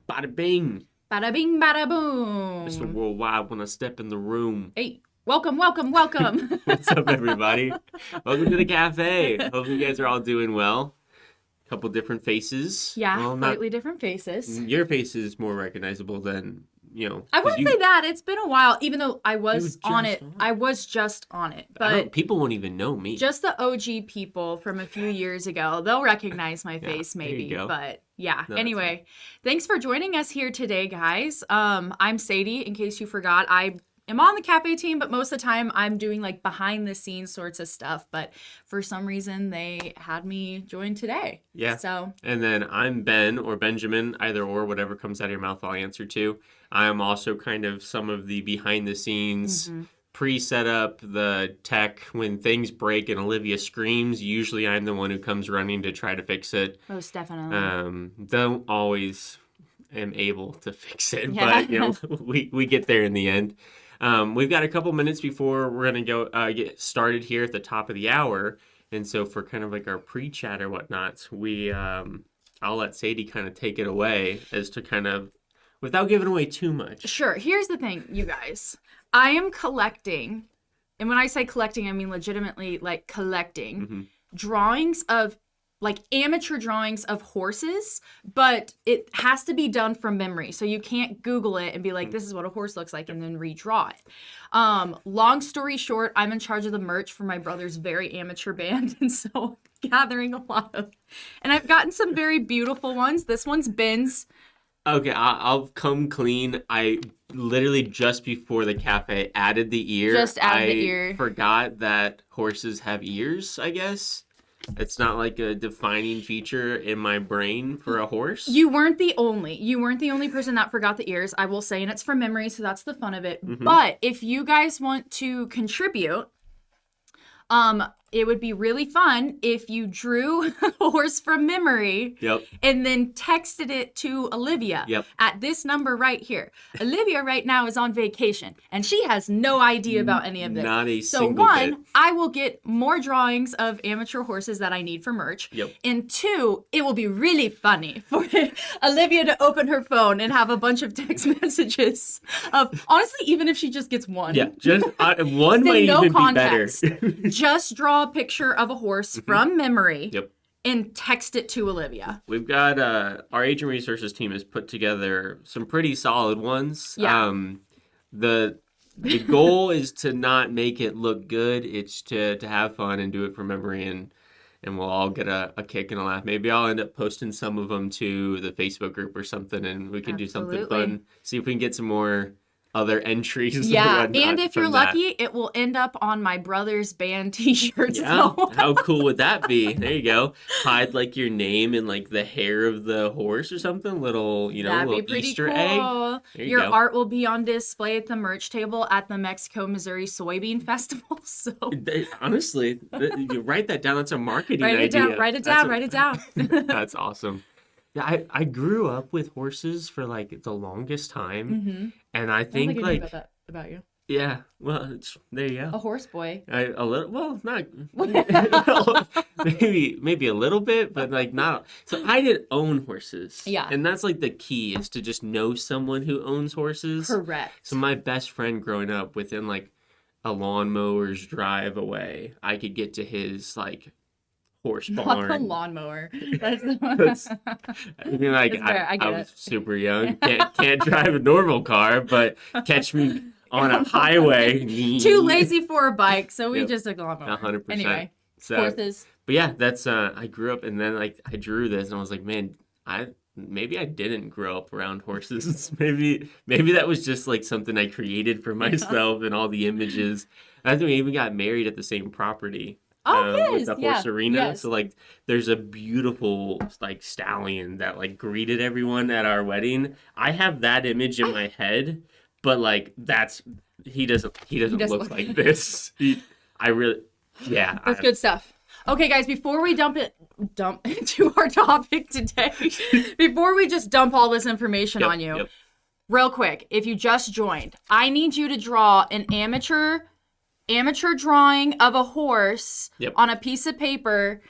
Bada bing. Bada bing, bada boom. Mr. Worldwide, when I step in the room. Hey, welcome. What's up, everybody? Welcome to the cafe. Hope you guys are all doing well. Couple different faces. Yeah, well, slightly different faces. Your face is more recognizable than, I wouldn't say that. It's been a while, even though I was on it. on it. I was just on it. But people won't even know me. just the OG people from a few years ago, they'll recognize my face there you maybe. go. But yeah, No, anyway, thanks for joining us here today, guys. I'm Sadie, in case you forgot. I am on the cafe team, but most of the time I'm doing like behind the scenes sorts of stuff. But for some reason, they had me join today. Yeah. So. And then I'm Ben or Benjamin, either or, whatever comes out of your mouth, I'll answer to. I am also kind of some of the behind the scenes, pre-set up the tech. When things break and Olivia screams, usually I'm the one who comes running to try to fix it. Most definitely. Don't always am able to fix it, Yeah. but we get there in the end. We've got a couple minutes before we're going to go get started here at the top of the hour. And so for kind of like our pre-chat or whatnot, I'll let Sadie kind of take it away as to kind of, without giving away too much. Sure. Here's the thing, you guys. I am collecting, and when I say collecting, I mean legitimately like collecting drawings of, like amateur drawings of horses, but it has to be done from memory. So you can't Google it and be like, this is what a horse looks like, and then redraw it. Long story short, I'm in charge of the merch for my brother's very amateur band, and so gathering a lot of, and I've gotten some very beautiful ones. This one's Ben's. Okay, I'll come clean. I literally just before the cafe added the ear. Just added the ear. I forgot that horses have ears, I guess. It's not like a defining feature in my brain for a horse. You weren't the only person that forgot the ears, I will say, and it's from memory, so that's the fun of it. But if you guys want to contribute, it would be really fun if you drew a horse from memory and then texted it to Olivia at this number right here. Olivia right now is on vacation, and she has no idea about any of this. Not a so single one, bit. I will get more drawings of amateur horses that I need for merch. And two, it will be really funny for Olivia to open her phone and have a bunch of text messages of, honestly, even if she just gets one. Yeah, just one might no even context. be better. Just draw a picture of a horse from memory and text it to Olivia. We've got our agent resources team has put together some pretty solid ones. Yeah. The goal is to not make it look good. It's to have fun and do it from memory, and we'll all get a kick and a laugh. Maybe I'll end up posting some of them to the Facebook group or something, and we can do something fun. See if we can get some more other entries. Yeah, and if you're lucky, it will end up on my brother's band t-shirts. Yeah, how cool would that be? There you go. Hide like your name in like the hair of the horse or something. Little, That'd little be pretty Easter cool. egg. There Your go. art will be on display at the merch table at the Mexico, Missouri Soybean Festival. So Honestly, you write that down. That's a marketing idea. Write it down. That's awesome. Yeah, I grew up with horses for like the longest time, and I think I like about that about you. Yeah, well, there you go. A horse boy. A little, well, not maybe a little bit, but like not. So I didn't own horses. Yeah, and that's like the key is to just know someone who owns horses. Correct. So my best friend growing up, within like a lawnmower's drive away, I could get to his like horse barn. Not the lawnmower. I mean, like I was super young, can't drive a normal car, but catch me on a highway. Too lazy for a bike, so we just took a lawnmower. 100%. Anyway, so, horses. But yeah, that's I grew up, and then like I drew this, and I was like, man, maybe I didn't grow up around horses. maybe that was just like something I created for myself and all the images. I think we even got married at the same property. With the horse arena. Yes. So like there's a beautiful like stallion that like greeted everyone at our wedding. I have that image in my head, but like he doesn't look like this. That's good stuff. Okay, guys, before we dump into our topic today, before we just dump all this information on you, real quick, if you just joined, I need you to draw an amateur drawing of a horse on a piece of paper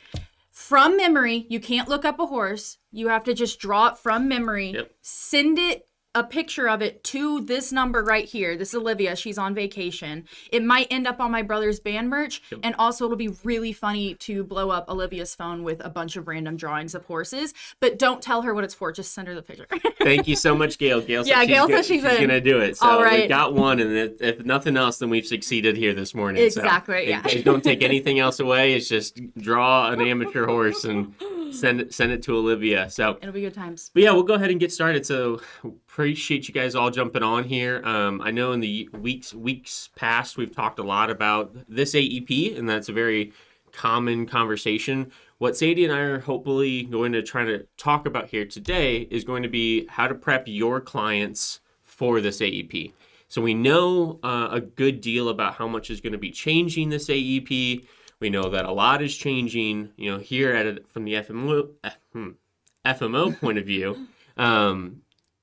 from memory. You can't look up a horse. You have to just draw it from memory. Yep. Send it a picture of it to this number right here. This is Olivia. She's on vacation. It might end up on my brother's band merch. Yep. And also it'll be really funny to blow up Olivia's phone with a bunch of random drawings of horses. But don't tell her what it's for. Just send her the picture. Thank you so much, Gail. Gail said she's going to do it. So All right. we got one, and if nothing else, then we've succeeded here this morning. Exactly, So yeah. don't take anything else away. It's just draw an amateur horse and send it to Olivia. So It'll be good times. But yeah, we'll go ahead and get started. So appreciate you guys all jumping on here. I know in the weeks past, we've talked a lot about this AEP, and that's a very common conversation. What Sadie and I are hopefully going to try to talk about here today is going to be how to prep your clients for this AEP. So we know a good deal about how much is going to be changing this AEP. We know that a lot is changing, here from the FMO point of view,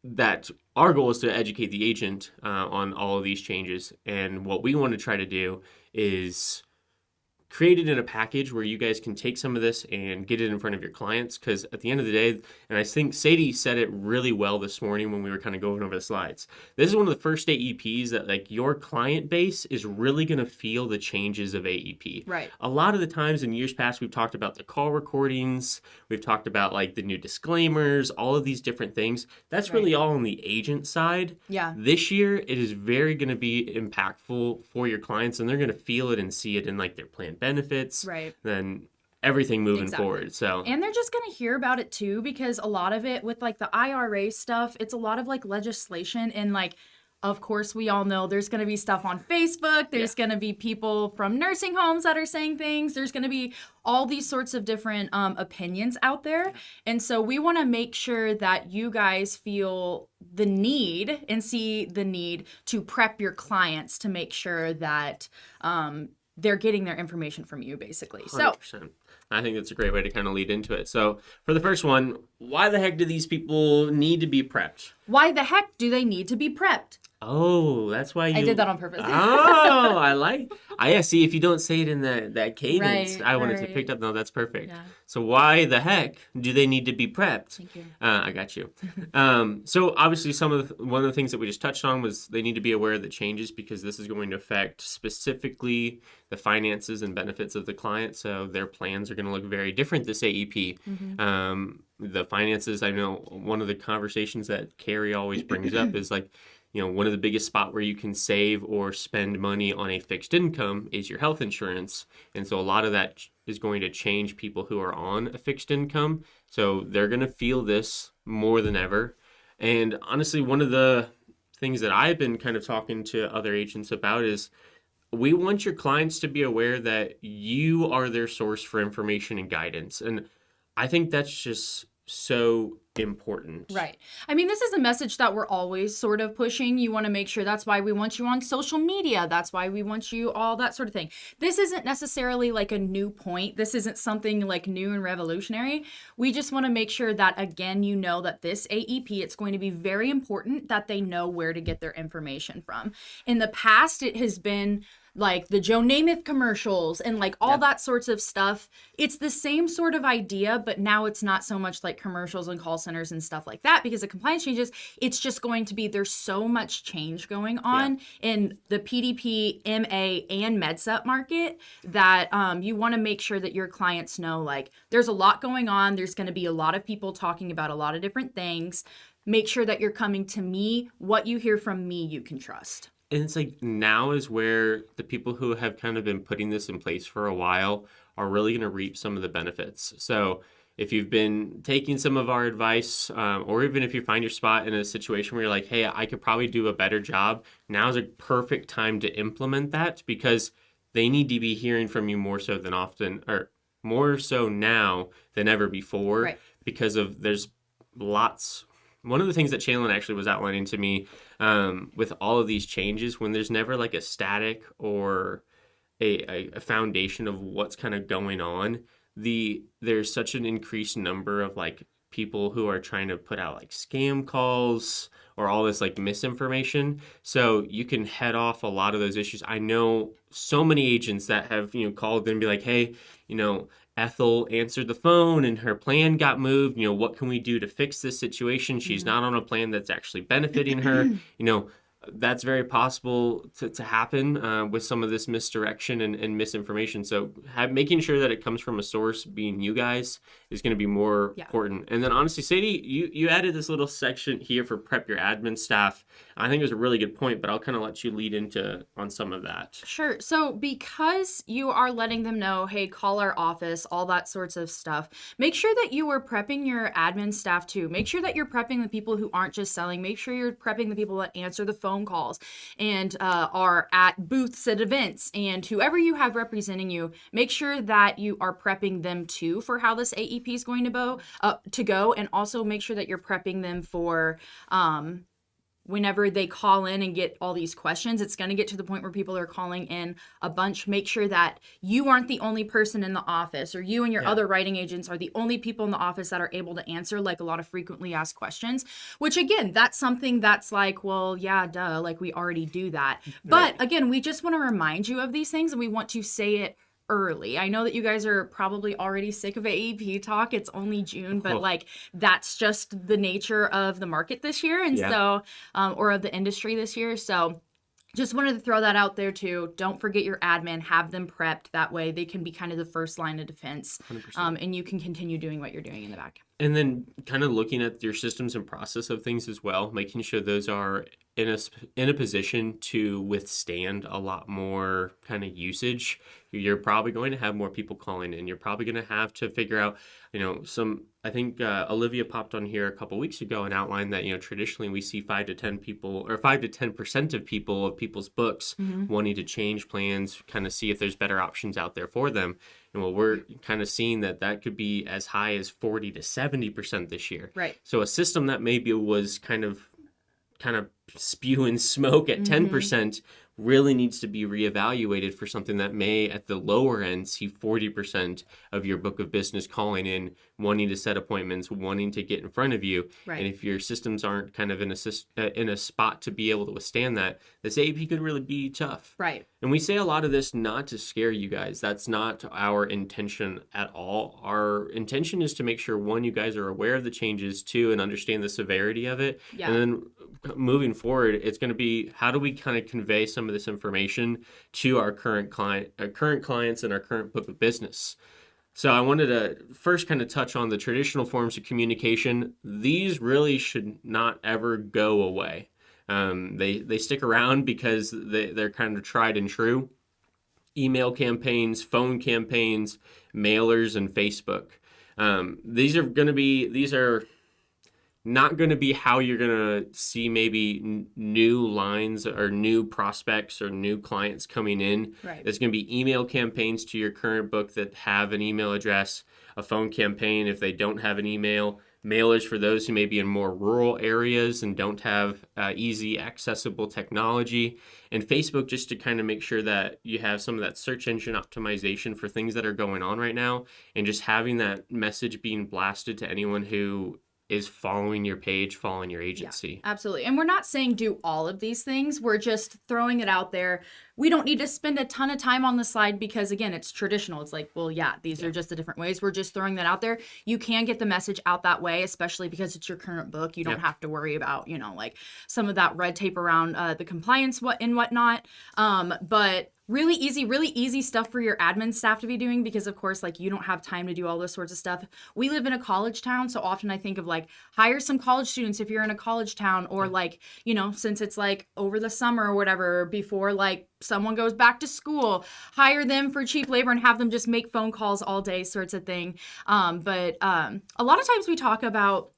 that our goal is to educate the agent on all of these changes. And what we want to try to do is create it in a package where you guys can take some of this and get it in front of your clients. Because at the end of the day, and I think Sadie said it really well this morning when we were kind of going over the slides, this is one of the first AEPs that like your client base is really going to feel the changes of AEP. Right. A lot of the times in years past, we've talked about the call recordings, we've talked about like the new disclaimers, all of these different things. That's really all on the agent side. Yeah. This year, it is very going to be impactful for your clients, and they're going to feel it and see it in like their plan benefits, then everything moving forward. So, and they're just going to hear about it too, because a lot of it with like the IRA stuff, it's a lot of like legislation, and like, of course, we all know there's going to be stuff on Facebook. There's going to be people from nursing homes that are saying things. There's going to be all these sorts of different opinions out there. And so we want to make sure that you guys feel the need and see the need to prep your clients to make sure that they're getting their information from you, basically. 100%. So I think that's a great way to kind of lead into it. So for the first one, why the heck do these people need to be prepped? Why the heck do they need to be prepped? Oh, that's why I did that on purpose. Oh, I see. If you don't say it in that cadence, I wanted to pick up. No, that's perfect. Yeah. So why the heck do they need to be prepped? Thank you. I got you. So obviously, one of the things that we just touched on was they need to be aware of the changes, because this is going to affect specifically the finances and benefits of the client. So their plans are going to look very different this AEP. The finances, I know one of the conversations that Carrie always brings up is like, one of the biggest spot where you can save or spend money on a fixed income is your health insurance. And so a lot of that is going to change people who are on a fixed income. So they're going to feel this more than ever. And honestly, one of the things that I've been kind of talking to other agents about is we want your clients to be aware that you are their source for information and guidance. And I think that's just so important. Right. I mean, this is a message that we're always sort of pushing. You want to make sure, that's why we want you on social media. That's why we want you all that sort of thing. This isn't necessarily like a new point. This isn't something like new and revolutionary. We just want to make sure that, again, that this AEP, it's going to be very important that they know where to get their information from. In the past, it has been like the Joe Namath commercials and like all that sorts of stuff. It's the same sort of idea, but now it's not so much like commercials and call centers and stuff like that, because the compliance changes. It's just going to be, there's so much change going on in the PDP, MA, and MedSup market that you want to make sure that your clients know, like, there's a lot going on. There's going to be a lot of people talking about a lot of different things. Make sure that you're coming to me. What you hear from me, you can trust. And it's like now is where the people who have kind of been putting this in place for a while are really going to reap some of the benefits. So if you've been taking some of our advice, or even if you find your spot in a situation where you're like, hey, I could probably do a better job, now's a perfect time to implement that, because they need to be hearing from you more so than often, or more so now than ever before, because of there's lots. One of the things that Chandler actually was outlining to me with all of these changes, when there's never like a static or a foundation of what's kind of going on, there's such an increased number of like people who are trying to put out like scam calls or all this like misinformation. So you can head off a lot of those issues. I know so many agents that have, called and be like, hey, Ethel answered the phone and her plan got moved. What can we do to fix this situation? She's not on a plan that's actually benefiting her. That's very possible to happen with some of this misdirection and misinformation. So making sure that it comes from a source, being you guys, is going to be more important. And then honestly, Sadie, you added this little section here for prep your admin staff. I think it was a really good point, but I'll kind of let you lead on some of that. Sure. So because you are letting them know, hey, call our office, all that sorts of stuff, make sure that you are prepping your admin staff too. Make sure that you're prepping the people who aren't just selling. Make sure you're prepping the people that answer the phone calls and are at booths at events, and whoever you have representing you, make sure that you are prepping them too for how this AEP is going to go, and also make sure that you're prepping them for whenever they call in and get all these questions. It's going to get to the point where people are calling in a bunch. Make sure that you aren't the only person in the office, or you and your other writing agents are the only people in the office that are able to answer like a lot of frequently asked questions, which again, that's something that's like, well, yeah, duh, like we already do that. But again, we just want to remind you of these things, and we want to say it early. I know that you guys are probably already sick of AEP talk. It's only June, but like that's just the nature of the market this year, and so or of the industry this year. So just wanted to throw that out there too. Don't forget your admin. Have them prepped. That way they can be kind of the first line of defense, and you can continue doing what you're doing in the back. And then kind of looking at your systems and process of things as well, making sure those are in a position to withstand a lot more kind of usage. You're probably going to have more people calling in. You're probably going to have to figure out, I think Olivia popped on here a couple weeks ago and outlined that, traditionally we see 5 to 10 people, or 5 to 10% of people's books wanting to change plans, kind of see if there's better options out there for them. And we're kind of seeing that could be as high as 40 to 70% this year. Right. So a system that maybe was kind of spewing smoke at 10% really needs to be reevaluated for something that may, at the lower end, see 40% of your book of business calling in, wanting to set appointments, wanting to get in front of you. Right. And if your systems aren't kind of in a spot to be able to withstand that, this AEP could really be tough. Right. And we say a lot of this not to scare you guys. That's not our intention at all. Our intention is to make sure, one, you guys are aware of the changes, two, and understand the severity of it. Yeah. And then moving forward, it's going to be, how do we kind of convey some of this information to our current clients and our current book of business? So I wanted to first kind of touch on the traditional forms of communication. These really should not ever go away. They stick around because they're kind of tried and true. Email campaigns, phone campaigns, mailers, and Facebook. These are not going to be how you're going to see maybe new lines or new prospects or new clients coming in. Right. There's going to be email campaigns to your current book that have an email address, a phone campaign if they don't have an email, mailers for those who may be in more rural areas and don't have easy accessible technology, and Facebook just to kind of make sure that you have some of that search engine optimization for things that are going on right now, and just having that message being blasted to anyone who is following your page, following your agency. Yeah, absolutely. And we're not saying do all of these things. We're just throwing it out there. We don't need to spend a ton of time on the slide because, again, it's traditional. It's like, well, yeah, these are just the different ways. We're just throwing that out there. You can get the message out that way, especially because it's your current book. You don't have to worry about, like some of that red tape around the compliance and whatnot. But really easy stuff for your admin staff to be doing because, of course, like you don't have time to do all this sorts of stuff. We live in a college town, so often I think of like hire some college students if you're in a college town, or like, since it's like over the summer or whatever, before like someone goes back to school, hire them for cheap labor and have them just make phone calls all day sorts of thing. But a lot of times we talk about,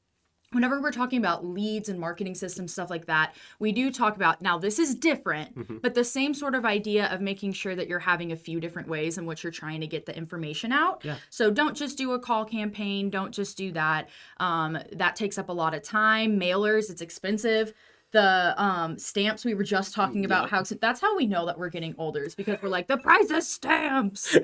whenever we're talking about leads and marketing systems, stuff like that, we do talk about, now this is different, but the same sort of idea of making sure that you're having a few different ways in which you're trying to get the information out. Yeah. So don't just do a call campaign. Don't just do that. That takes up a lot of time. Mailers, it's expensive. The stamps we were just talking about, how that's how we know that we're getting older, is because we're like, the price of stamps.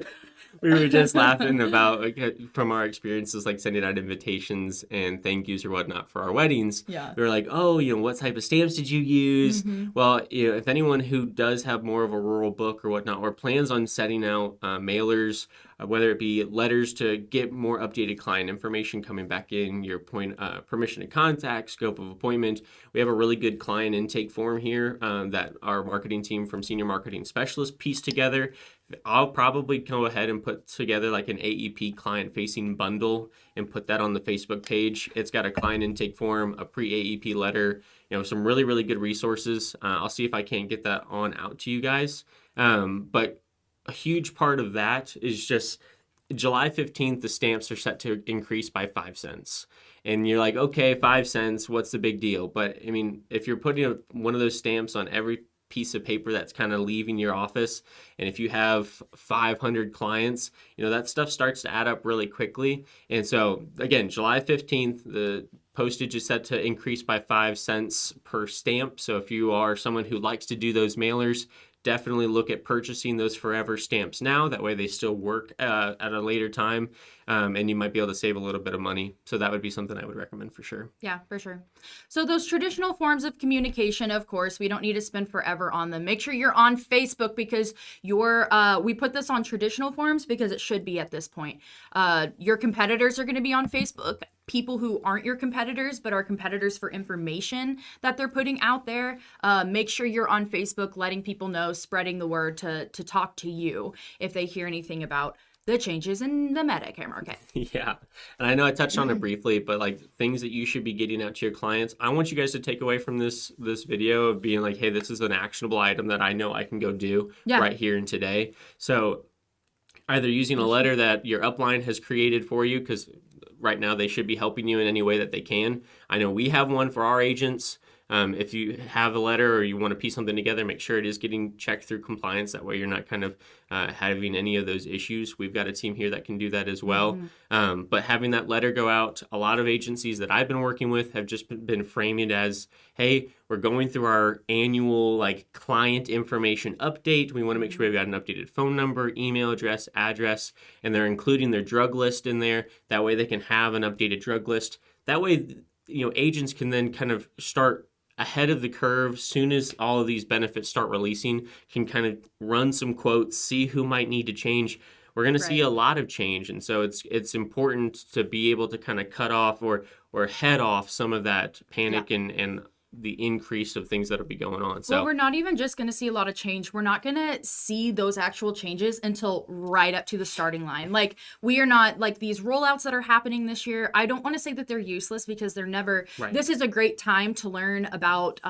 We were just laughing about, from our experiences, like sending out invitations and thank yous or whatnot for our weddings. Yeah. We were like, oh, what type of stamps did you use? Well, if anyone who does have more of a rural book or whatnot, or plans on setting out mailers whether it be letters to get more updated client information coming back in, your permission to contact, scope of appointment. We have a really good client intake form here that our marketing team from Senior Marketing Specialist pieced together. I'll probably go ahead and put together like an AEP client-facing bundle and put that on the Facebook page. It's got a client intake form, a pre-AEP letter, some really, really good resources. I'll see if I can't get that on out to you guys. But a huge part of that is just July 15th, the stamps are set to increase by 5 cents. And you're like, okay, 5 cents, what's the big deal? But I mean, if you're putting one of those stamps on every piece of paper that's kind of leaving your office, and if you have 500 clients, that stuff starts to add up really quickly. And so again, July 15th, the postage is set to increase by 5 cents per stamp. So if you are someone who likes to do those mailers, definitely look at purchasing those forever stamps now. That way they still work at a later time, and you might be able to save a little bit of money. So that would be something I would recommend for sure. Yeah, for sure. So those traditional forms of communication, of course, we don't need to spend forever on them. Make sure you're on Facebook because we put this on traditional forms because it should be at this point. Your competitors are going to be on Facebook. People who aren't your competitors but are competitors for information that they're putting out there, make sure you're on Facebook letting people know, spreading the word to talk to you if they hear anything about the changes in the Medicare market. Yeah. And I know I touched on it briefly, but like things that you should be getting out to your clients, I want you guys to take away from this video of being like, hey, this is an actionable item that I know I can go do right here and today. So either using a letter that your upline has created for you, because right now they should be helping you in any way that they can. I know we have one for our agents. If you have a letter or you want to piece something together, make sure it is getting checked through compliance. That way you're not kind of having any of those issues. We've got a team here that can do that as well. But having that letter go out, a lot of agencies that I've been working with have just been framing it as, hey, we're going through our annual like client information update. We want to make sure we've got an updated phone number, email address, and they're including their drug list in there. That way they can have an updated drug list. That way, agents can then kind of start ahead of the curve. Soon as all of these benefits start releasing, can kind of run some quotes, see who might need to change. We're going to see a lot of change. And so it's important to be able to kind of cut off or head off some of that panic and the increase of things that'll be going on. So we're not even just going to see a lot of change. We're not going to see those actual changes until right up to the starting line. Like we are not like these rollouts that are happening this year. I don't want to say that they're useless because they're never, this is a great time to learn about,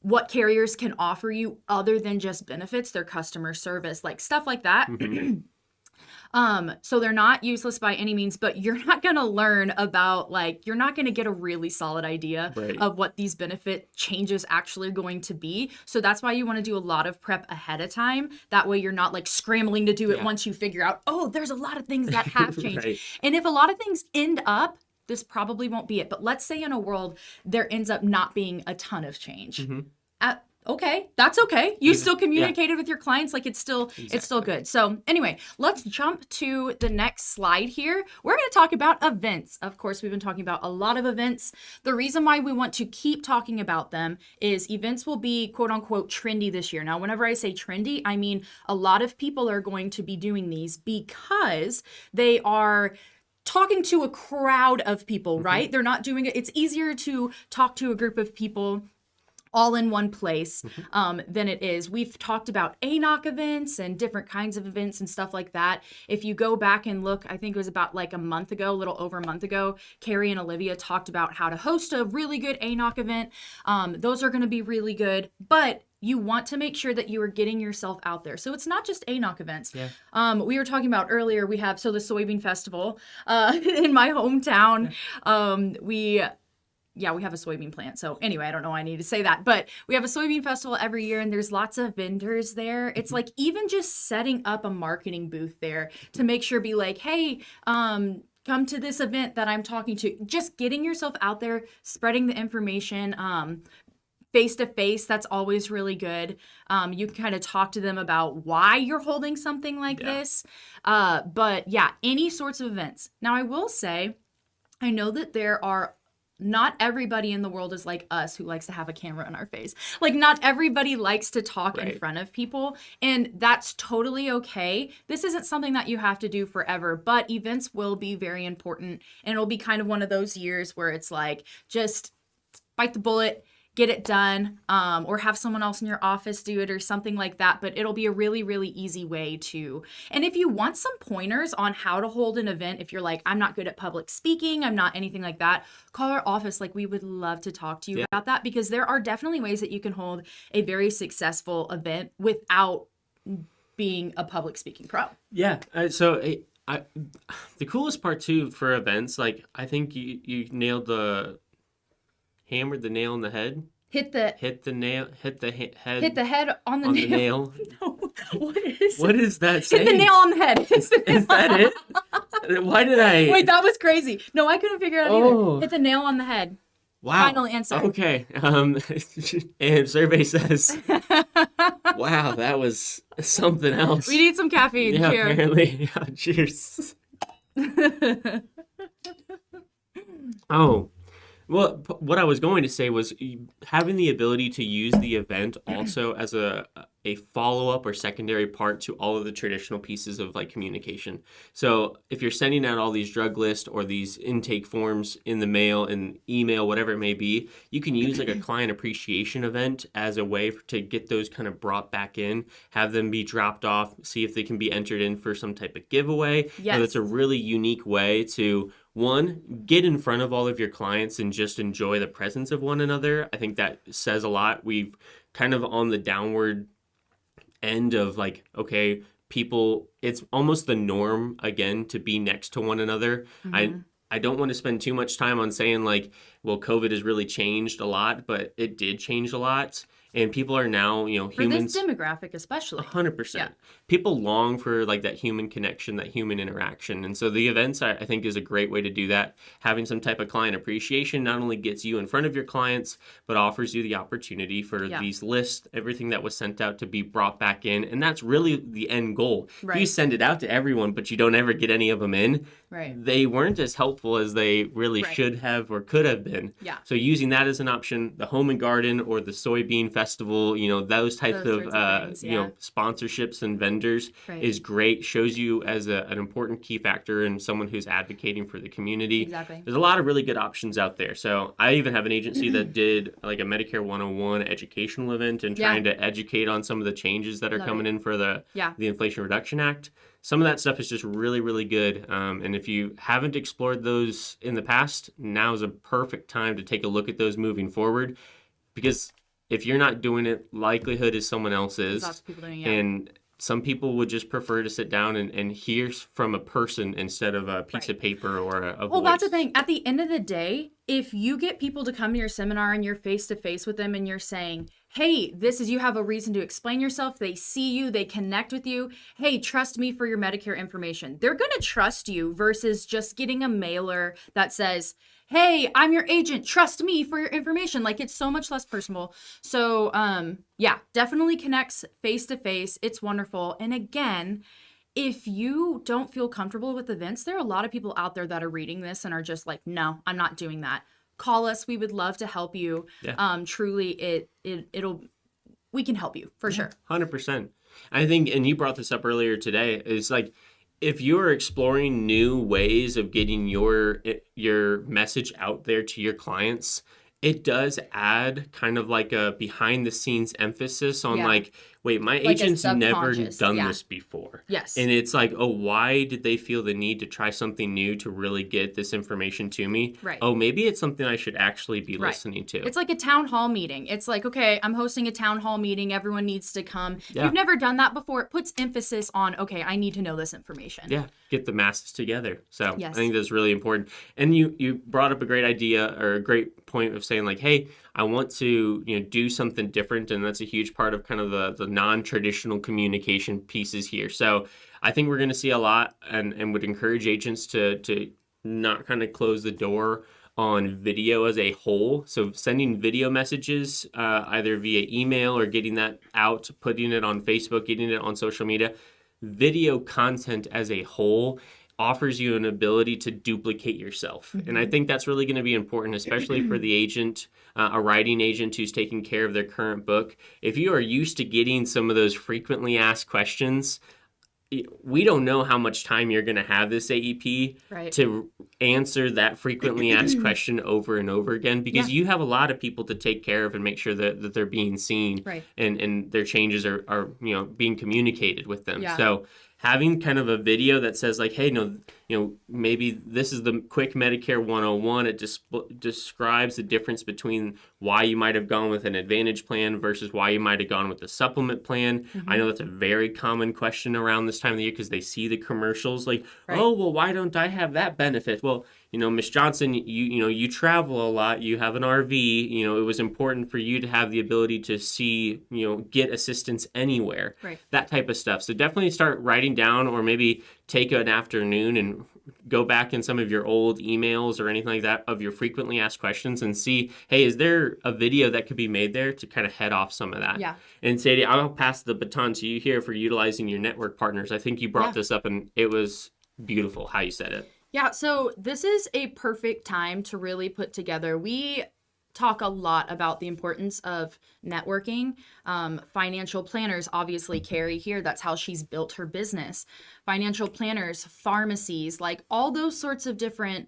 what carriers can offer you other than just benefits, their customer service, like stuff like that. So they're not useless by any means, but you're not going to learn about you're not going to get a really solid idea of what these benefit changes actually are going to be. So that's why you want to do a lot of prep ahead of time. That way you're not scrambling to do it once you figure out, oh, there's a lot of things that have changed. And if a lot of things end up, this probably won't be it. But let's say in a world there ends up not being a ton of change. Okay, that's okay. You still communicated with your clients, it's still good. So anyway, let's jump to the next slide here. We're going to talk about events. Of course, we've been talking about a lot of events. The reason why we want to keep talking about them is events will be quote unquote trendy this year. Now, whenever I say trendy, I mean a lot of people are going to be doing these because they are talking to a crowd of people, right? They're not doing it. It's easier to talk to a group of people all in one place than it is. We've talked about ANOC events and different kinds of events and stuff like that. If you go back and look, I think it was about a month ago, a little over a month ago, Carrie and Olivia talked about how to host a really good ANOC event. Those are going to be really good, but you want to make sure that you are getting yourself out there. So it's not just ANOC events. We were talking about earlier, we have, the Soybean Festival in my hometown. We have a soybean plant. So anyway, I don't know why I need to say that, but we have a soybean festival every year and there's lots of vendors there. It's even just setting up a marketing booth there to make sure hey, come to this event that I'm talking to. Just getting yourself out there, spreading the information, face to face, that's always really good. You can kind of talk to them about why you're holding something like this. But any sorts of events. Now I will say, I know that there are not everybody in the world is like us who likes to have a camera in our face. Like, not everybody likes to talk in front of people, and that's totally okay. This isn't something that you have to do forever, but events will be very important, and it'll be kind of one of those years where it's like, just bite the bullet, get it done, or have someone else in your office do it or something like that. But it'll be a really, really easy way to. And if you want some pointers on how to hold an event, if you're like, I'm not good at public speaking, I'm not anything like that, call our office. Like, we would love to talk to you about that, because there are definitely ways that you can hold a very successful event without being a public speaking pro. Yeah. The coolest part too for events, like, I think you hammered the nail on the head. Hit the head on the nail. No, what is that saying? Hit the nail on the head. Is that it? Why did I? Wait, that was crazy. No, I couldn't figure it out either. Hit the nail on the head. Wow. Final answer. Okay. And survey says, wow, that was something else. We need some caffeine. Yeah, Cheers. apparently. Yeah, cheers. Oh. Well, what I was going to say was having the ability to use the event also as a follow-up or secondary part to all of the traditional pieces of like communication. So if you're sending out all these drug lists or these intake forms in the mail and email, whatever it may be, you can use like a client appreciation event as a way to get those kind of brought back in, have them be dropped off, see if they can be entered in for some type of giveaway. Yes. So that's a really unique way to, one, get in front of all of your clients and just enjoy the presence of one another. I think that says a lot. We've kind of on the downward end of like, okay, people, it's almost the norm again to be next to one another. Mm-hmm. I don't want to spend too much time on saying like, well, COVID has really changed a lot, but it did change a lot. And people are now, humans. For this demographic especially. 100%. Yeah. People long for like that human connection, that human interaction. And so the events, I think, is a great way to do that. Having some type of client appreciation not only gets you in front of your clients, but offers you the opportunity for these lists, everything that was sent out to be brought back in. And that's really the end goal. Right. If you send it out to everyone, but you don't ever get any of them in, they weren't as helpful as they really should have or could have been. Yeah. So using that as an option, the Home and Garden or the Soybean Festival, those types of things, sponsorships and vendors is great. Shows you as an important key factor and someone who's advocating for the community. Exactly. There's a lot of really good options out there. So I even have an agency that did like a Medicare 101 educational event and trying to educate on some of the changes that are coming in for the Inflation Reduction Act. Some of that stuff is just really, really good. And if you haven't explored those in the past, now is a perfect time to take a look at those moving forward. Because if you're not doing it, likelihood is someone else is. Lots of people doing it. And some people would just prefer to sit down and hear from a person instead of a piece of paper or a Well, voice. that's the thing. At the end of the day, if you get people to come to your seminar and you're face-to-face with them and you're saying, hey, you have a reason to explain yourself. They see you, they connect with you. Hey, trust me for your Medicare information. They're going to trust you versus just getting a mailer that says, hey, I'm your agent. Trust me for your information. Like, it's so much less personal. So, definitely connects face-to-face. It's wonderful. And again, if you don't feel comfortable with events, there are a lot of people out there that are reading this and are just like, no, I'm not doing that. Call us. We would love to help you. Yeah. Truly, we can help you for sure. 100%. I think, and you brought this up earlier today, is like, if you're exploring new ways of getting your message out there to your clients, it does add kind of like a behind the scenes emphasis on like, wait, my agent's never done this before. Yes. And it's like, oh, why did they feel the need to try something new to really get this information to me? Right. Oh, maybe it's something I should actually be listening to. It's like a town hall meeting. It's like, okay, I'm hosting a town hall meeting. Everyone needs to come. Yeah. You've never done that before. It puts emphasis on, okay, I need to know this information. Yeah. Get the masses together. So I think that's really important. And you brought up a great idea or a great point of saying like, hey, I want to do something different, and that's a huge part of kind of the non-traditional communication pieces here. So I think we're going to see a lot, and would encourage agents to not kind of close the door on video as a whole. So sending video messages either via email or getting that out, putting it on Facebook, getting it on social media. Video content as a whole offers you an ability to duplicate yourself. And I think that's really going to be important, especially for the agent, a writing agent who's taking care of their current book. If you are used to getting some of those frequently asked questions, we don't know how much time you're going to have this AEP to answer that frequently asked question over and over again, because you have a lot of people to take care of and make sure that they're being seen and their changes are being communicated with them. So having kind of a video that says like, hey, no, maybe this is the quick Medicare 101. It describes the difference between why you might have gone with an Advantage plan versus why you might have gone with a supplement plan. I know that's a very common question around this time of the year because they see the commercials like, oh, well, why don't I have that benefit? Well, Miss Johnson, you travel a lot. You have an RV. It was important for you to have the ability to see, get assistance anywhere. That type of stuff. So definitely start writing down, or maybe take an afternoon and go back in some of your old emails or anything like that of your frequently asked questions and see, hey, is there a video that could be made there to kind of head off some of that? And Sadie, I'll pass the baton to you here for utilizing your network partners. I think you brought this up and it was beautiful how you said it. Yeah, so this is a perfect time to really put together. We talk a lot about the importance of networking. Financial planners, obviously, Carrie here, that's how she's built her business. Financial planners, pharmacies, like all those sorts of different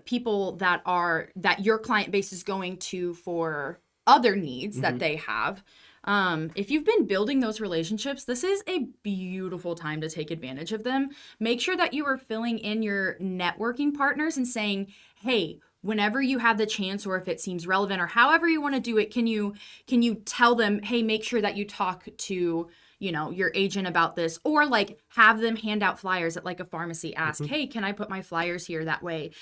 people that your client base is going to for other needs that they have. If you've been building those relationships, this is a beautiful time to take advantage of them. Make sure that you are filling in your networking partners and saying, hey, whenever you have the chance, or if it seems relevant, or however you want to do it, can you tell them, hey, make sure that you talk to your agent about this, or like have them hand out flyers at like a pharmacy. Ask, hey, can I put my flyers here? That way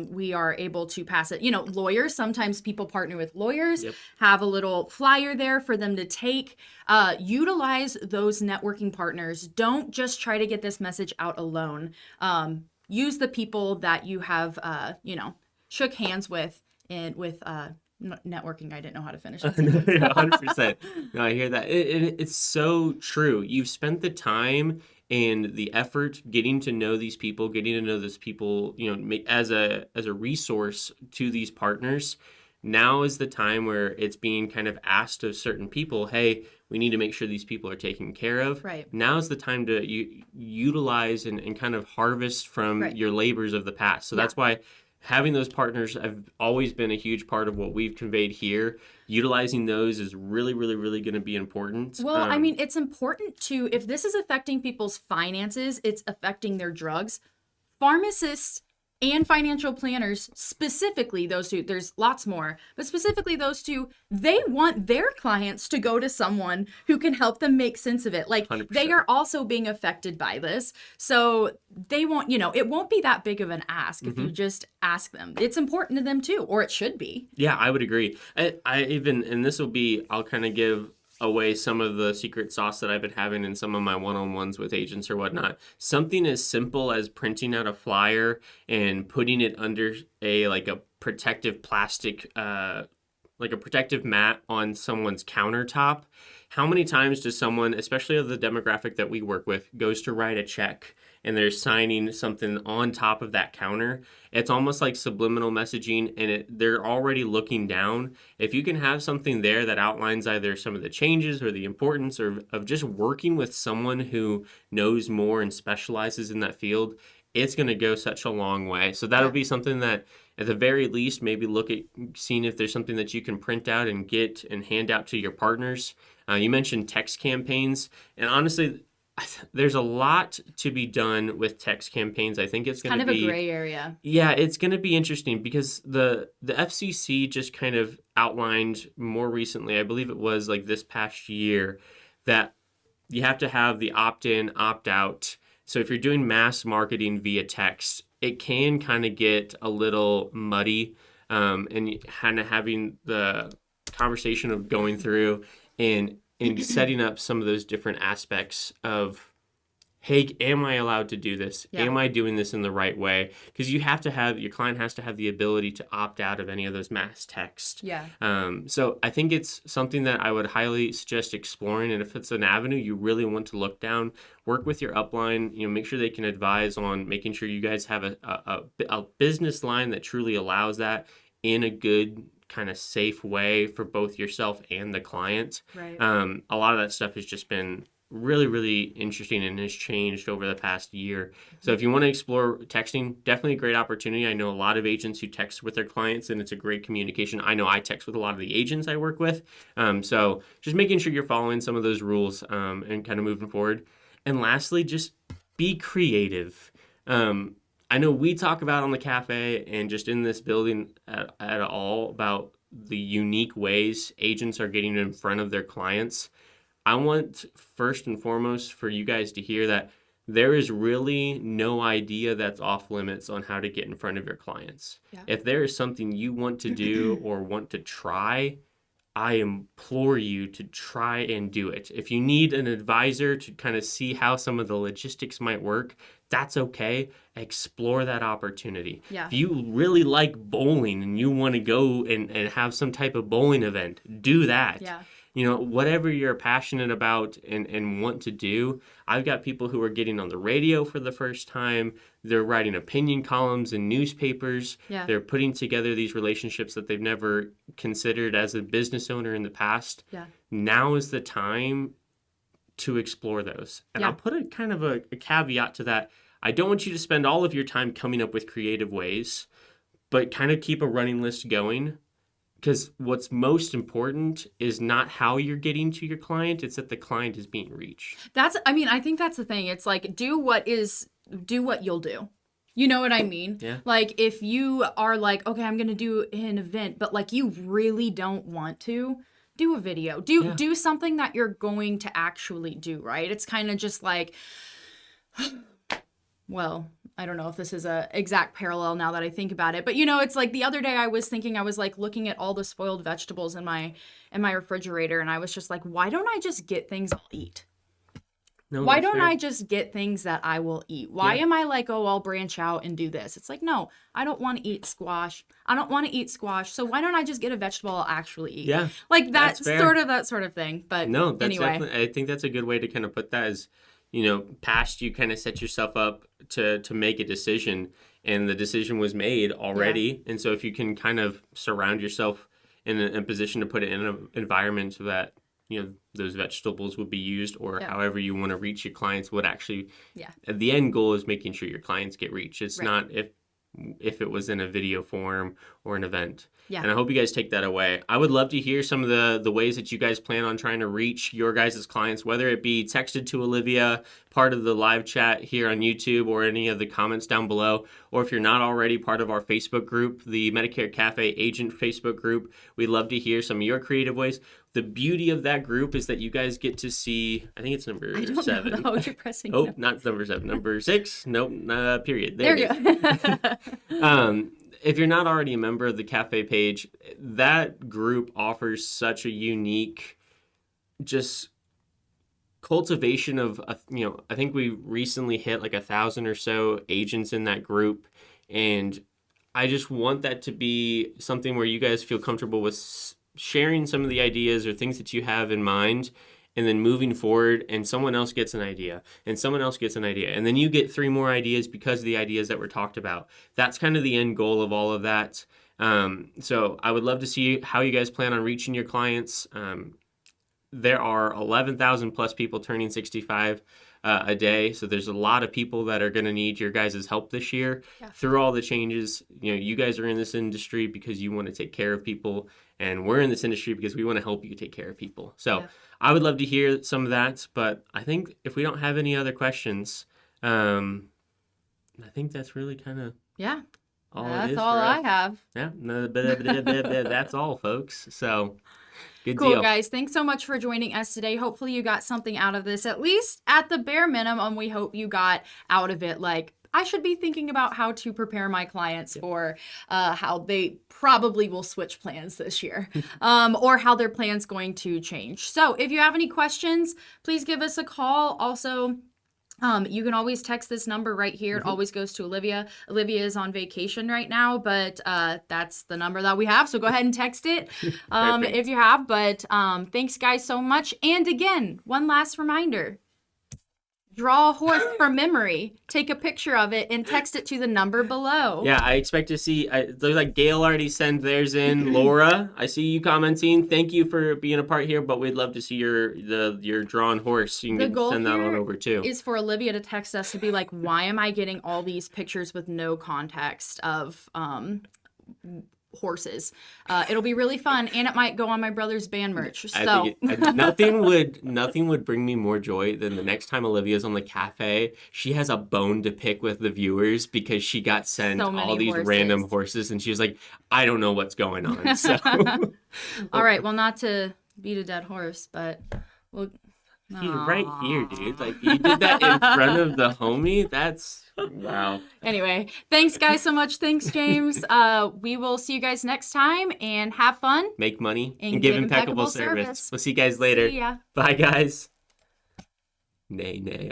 we are able to pass it. Lawyers, sometimes people partner with lawyers, have a little flyer there for them to take. Utilize those networking partners. Don't just try to get this message out alone. Use the people that you have, shook hands with networking. I didn't know how to finish it. 100%. No, I hear that. It's so true. You've spent the time and the effort getting to know these people, as a resource to these partners. Now is the time where it's being kind of asked of certain people, hey, we need to make sure these people are taken care of. Now is the time to utilize and kind of harvest from your labors of the past. So that's why having those partners have always been a huge part of what we've conveyed here. Utilizing those is really, really, really going to be important. Well, it's important to, if this is affecting people's finances, it's affecting their drugs. Pharmacists and financial planners, specifically those two, there's lots more, but specifically those two, they want their clients to go to someone who can help them make sense of it. Like 100%. They are also being affected by this. So they won't, it won't be that big of an ask if you just ask them. It's important to them too, or it should be. Yeah, I would agree. I even, and this will be, I'll kind of give away some of the secret sauce that I've been having in some of my one-on-ones with agents or whatnot. Something as simple as printing out a flyer and putting it under a protective plastic, like a protective mat on someone's countertop. How many times does someone, especially of the demographic that we work with, goes to write a check and they're signing something on top of that counter? It's almost like subliminal messaging, and they're already looking down. If you can have something there that outlines either some of the changes or the importance of just working with someone who knows more and specializes in that field, it's going to go such a long way. So that'll be something that, at the very least, maybe look at seeing if there's something that you can print out and get and hand out to your partners. You mentioned text campaigns, and honestly, there's a lot to be done with text campaigns. I think it's going to be kind of a gray area. Yeah, it's going to be interesting because the FCC just kind of outlined more recently, I believe it was like this past year, that you have to have the opt-in, opt-out. So if you're doing mass marketing via text, it can kind of get a little muddy, and kind of having the conversation of going through and setting up some of those different aspects of, hey, am I allowed to do this? Yeah. Am I doing this in the right way? Because your client has to have the ability to opt out of any of those mass text. Yeah. So I think it's something that I would highly suggest exploring. And if it's an avenue you really want to look down, work with your upline, make sure they can advise on making sure you guys have a business line that truly allows that in a good kind of safe way for both yourself and the client. Right. A lot of that stuff has just been really, really interesting and has changed over the past year. So if you want to explore texting, definitely a great opportunity. I know a lot of agents who text with their clients, and it's a great communication. I know I text with a lot of the agents I work with. So just making sure you're following some of those rules and kind of moving forward. And lastly, just be creative. I know we talk about on the cafe and just in this building at all about the unique ways agents are getting in front of their clients. I want first and foremost for you guys to hear that there is really no idea that's off limits on how to get in front of your clients. Yeah. If there is something you want to do or want to try, I implore you to try and do it. If you need an advisor to kind of see how some of the logistics might work, that's okay. Explore that opportunity. Yeah. If you really like bowling and you want to go and have some type of bowling event, do that. Yeah. Whatever you're passionate about and want to do. I've got people who are getting on the radio for the first time. They're writing opinion columns in newspapers. Yeah. They're putting together these relationships that they've never considered as a business owner in the past. Yeah. Now is the time to explore those. And Yeah. I'll put a kind of a caveat to that. I don't want you to spend all of your time coming up with creative ways, but kind of keep a running list going. Because what's most important is not how you're getting to your client, it's that the client is being reached. I think that's the thing. It's like, do what you'll do. You know what I mean? Yeah. Like, if you are like, okay, I'm going to do an event, but like you really don't want to, do a video. Do something that you're going to actually do, right? It's kind of just like, well, I don't know if this is a exact parallel now that I think about it, but it's like the other day I was like looking at all the spoiled vegetables in my refrigerator, and I was just like, why don't I just get things I'll eat? No, why don't fair. I just get things that I will eat? Why am I like, oh, I'll branch out and do this? It's like, no, I don't want to eat squash. I don't want to eat squash. So why don't I just get a vegetable I'll actually eat? Yeah. Like that's that sort of thing. But no, that's anyway. definitely, I think that's a good way to kind of put that is, past you kind of set yourself up to make a decision, and the decision was made already. Yeah. And so if you can kind of surround yourself in a position to put it in an environment so that, those vegetables would be used, or however you want to reach your clients would actually, the end goal is making sure your clients get reached. It's not if it was in a video form or an event. Yeah. And I hope you guys take that away. I would love to hear some of the ways that you guys plan on trying to reach your guys' clients, whether it be texted to Olivia, part of the live chat here on YouTube, or any of the comments down below. Or if you're not already part of our Facebook group, the Medicare Cafe Agent Facebook group, we'd love to hear some of your creative ways. The beauty of that group is that you guys get to see, I think it's number 7. Know. You're pressing Oh, not number 7, number 6. Nope, period. There you go. If you're not already a member of the cafe page, that group offers such a unique, just cultivation of, I think we recently hit like 1,000 or so agents in that group. And I just want that to be something where you guys feel comfortable with sharing some of the ideas or things that you have in mind, and then moving forward, and someone else gets an idea, and someone else gets an idea, and then you get 3 more ideas because of the ideas that were talked about. That's kind of the end goal of all of that. So I would love to see how you guys plan on reaching your clients. There are 11,000 plus people turning 65 a day. So there's a lot of people that are going to need your guys' help this year through all the changes. You guys are in this industry because you want to take care of people, and we're in this industry because we want to help you take care of people. So I would love to hear some of that, but I think if we don't have any other questions, I think that's really kind of all it is. That's all I have. Yeah, that's all, folks. So good cool, deal. Guys. Thanks so much for joining us today. Hopefully you got something out of this, at least at the bare minimum. We hope you got out of it like, I should be thinking about how to prepare my clients for how they probably will switch plans this year, or how their plan's going to change. So if you have any questions, please give us a call. Also, You can always text this number right here. It always goes to Olivia. Olivia is on vacation right now, but that's the number that we have. So go ahead and text it if you have. But thanks, guys, so much. And again, one last reminder. Draw a horse from memory, take a picture of it, and text it to the number below. Yeah, I expect to see, looks like Gail already sent theirs in. Laura, I see you commenting. Thank you for being a part here, but we'd love to see your drawn horse. You can send that one over too. Is for Olivia to text us to be like, why am I getting all these pictures with no context of horses? It'll be really fun, and it might go on my brother's band merch. So nothing would bring me more joy than the next time Olivia's on the cafe. She has a bone to pick with the viewers because she got sent all these random horses, and she was like, I don't know what's going on. So, all right, well, not to beat a dead horse, but we'll. He's right here, dude. Like, you did that in front of the homie? That's, wow. Anyway, thanks, guys, so much. Thanks, James. We will see you guys next time, and have fun. Make money and give impeccable service. We'll see you guys later. See ya. Bye, guys. Nay, nay.